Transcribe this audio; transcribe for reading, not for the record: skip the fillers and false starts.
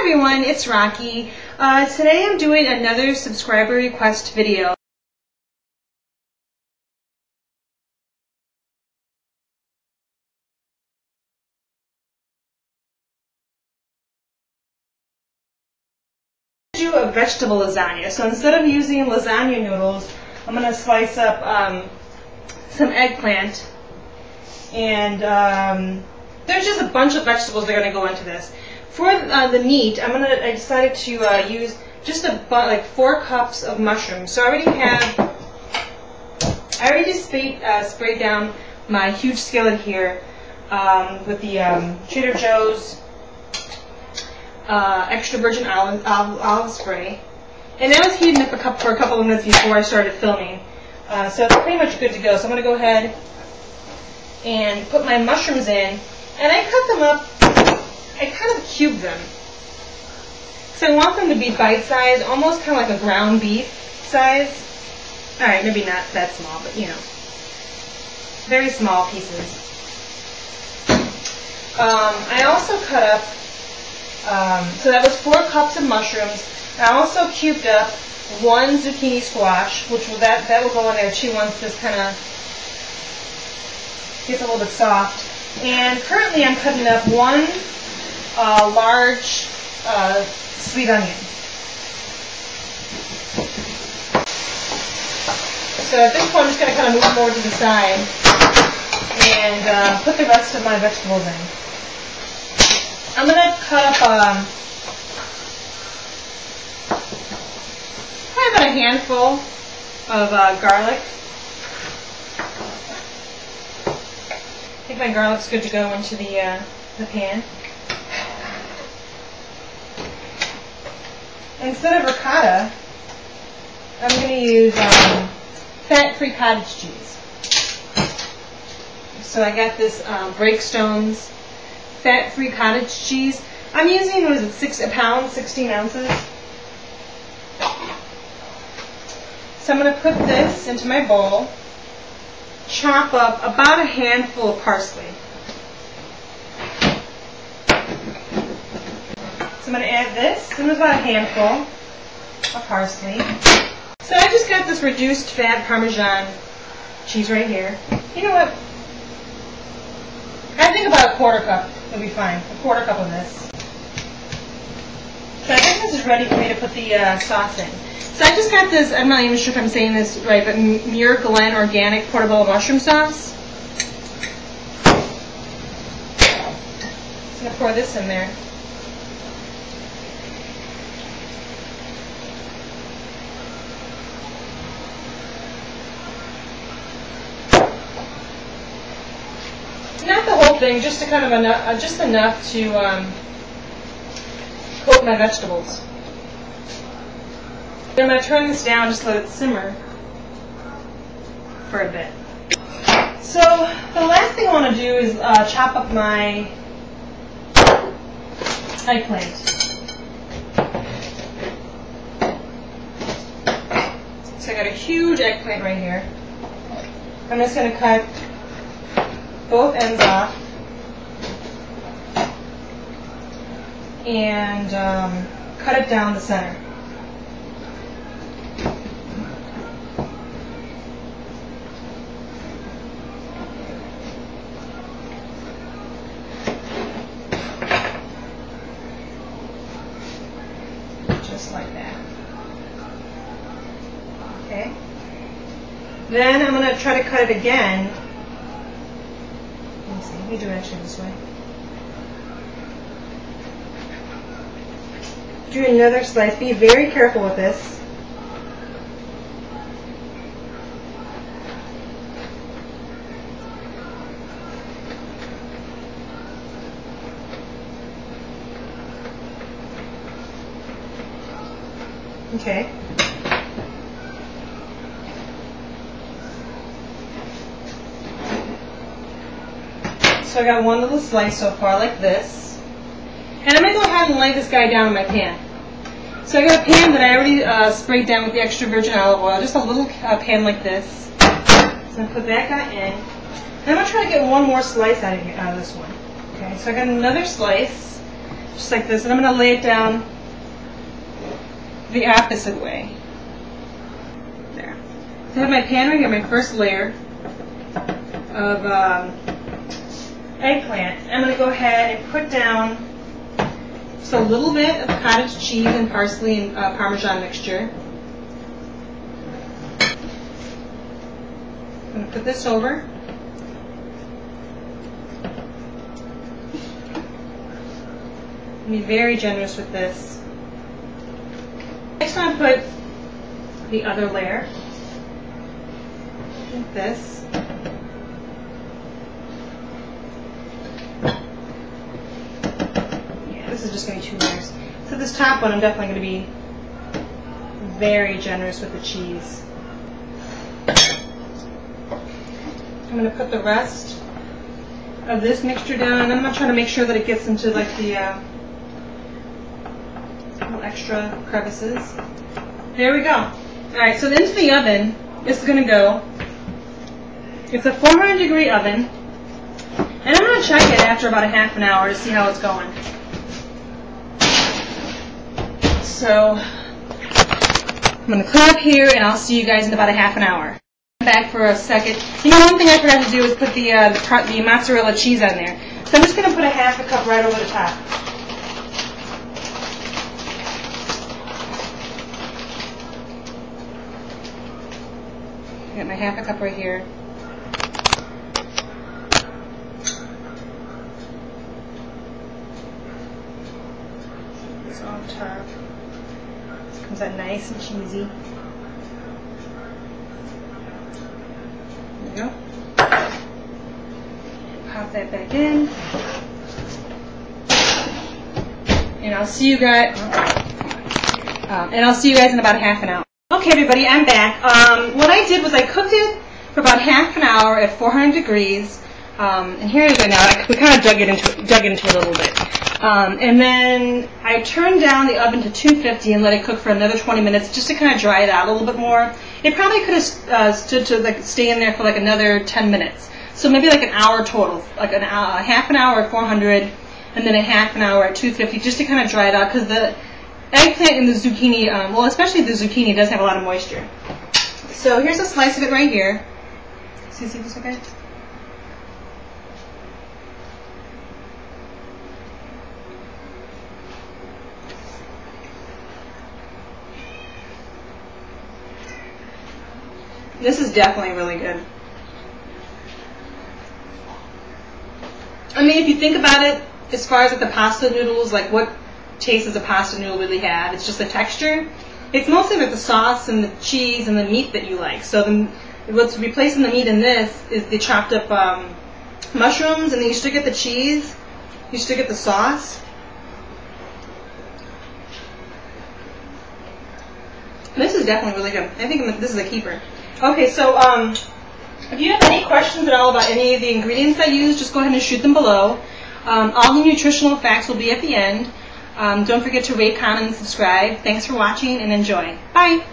everyone, it's Rocky. Today I'm doing another subscriber request video. Do a vegetable lasagna. So instead of using lasagna noodles, I'm going to slice up some eggplant, and there's just a bunch of vegetables that are going to go into this. For the meat, I decided to use just like 4 cups of mushrooms. So I already sprayed down my huge skillet here with the Trader Joe's extra virgin olive spray, and that was heating up for a couple of minutes before I started filming. So it's pretty much good to go. So I'm going to go ahead and put my mushrooms in, and I cut them up. I kind of cube them. So I want them to be bite-sized, almost kind of like a ground beef size. Alright, maybe not that small, but you know, very small pieces. I also cut up, so that was 4 cups of mushrooms. I also cubed up 1 zucchini squash, which will that will go in there too once this kind of gets a little bit soft. And currently I'm cutting up 1 large sweet onion. So at this point I'm just going to kind of move them over to the side and put the rest of my vegetables in. I'm going to cut up probably about a handful of garlic. I think my garlic's good to go into the pan. Instead of ricotta, I'm going to use fat-free cottage cheese. So I got this Breakstone's fat-free cottage cheese. I'm using, what is it, a pound, 16 ounces. So I'm going to put this into my bowl, chop up about a handful of parsley. So I'm going to add this, and about a handful of parsley. So I just got this reduced fat Parmesan cheese right here. You know what? I think about a 1/4 cup would be fine. A 1/4 cup of this. So I think this is ready for me to put the sauce in. So I just got this, I'm not even sure if I'm saying this right, but Muir Glen Organic Portobello Mushroom Sauce. I'm going to pour this in there. Not the whole thing, just to kind of just enough to coat my vegetables. Then I'm going to turn this down, just let it simmer for a bit. So the last thing I want to do is chop up my eggplant. So I got a huge eggplant right here. I'm just going to cut both ends off and cut it down the center. Just like that. Okay. Then I'm going to try to cut it again. Let me do it actually this way. Do another slice. Be very careful with this. Okay. So I got 1 little slice so far, like this. And I'm going to go ahead and lay this guy down in my pan. So I got a pan that I already sprayed down with the extra virgin olive oil, just a little pan like this. So I'm going to put that guy in. And I'm going to try to get 1 more slice out of this one. Okay, so I got another slice. just like this, and I'm going to lay it down the opposite way. There. So I have my pan right here, my first layer of eggplant. I'm going to go ahead and put down just a little bit of cottage cheese and parsley and Parmesan mixture. I'm going to put this over. Be very generous with this. Next, I'm going to put the other layer, like this. Yeah, this is just going to be 2 layers. So this top one, I'm definitely going to be very generous with the cheese. I'm going to put the rest of this mixture down, and I'm going to try to make sure that it gets into like the little extra crevices. There we go. Alright, so into the oven, this is going to go. It's a 400-degree oven, and I'm going to check it after about a half an hour to see how it's going. So, I'm going to clear up here, and I'll see you guys in about a half an hour. Back for a second. You know, one thing I forgot to do is put the mozzarella cheese on there. So I'm just going to put a half a cup right over the top. I got my half a cup right here. This on top. This comes out nice and cheesy. There we go. Pop that back in. And I'll see you guys. In about half an hour. Okay, everybody, I'm back. What I did was I cooked it for about half an hour at 400 degrees. And here it is now. We kind of dug into it a little bit. And then I turned down the oven to 250 and let it cook for another 20 minutes just to kind of dry it out a little bit more. It probably could have stood to like stay in there for like another 10 minutes. So maybe like an hour total, like an hour, half an hour at 400 and then a half an hour at 250 just to kind of dry it out, because the eggplant and the zucchini, well, especially the zucchini, does have a lot of moisture. So here's a slice of it right here. See this okay? This is definitely really good. I mean, if you think about it, as far as like the pasta noodles, like what taste does a pasta noodle really have? It's just the texture. It's mostly like the sauce and the cheese and the meat that you like. So what's replacing the meat in this is the chopped up mushrooms, and then you still get the cheese, you still get the sauce. This is definitely really good. I think this is a keeper. Okay, so if you have any questions at all about any of the ingredients I use, just go ahead and shoot them below. All the nutritional facts will be at the end. Don't forget to rate, comment, and subscribe. Thanks for watching, and enjoy. Bye!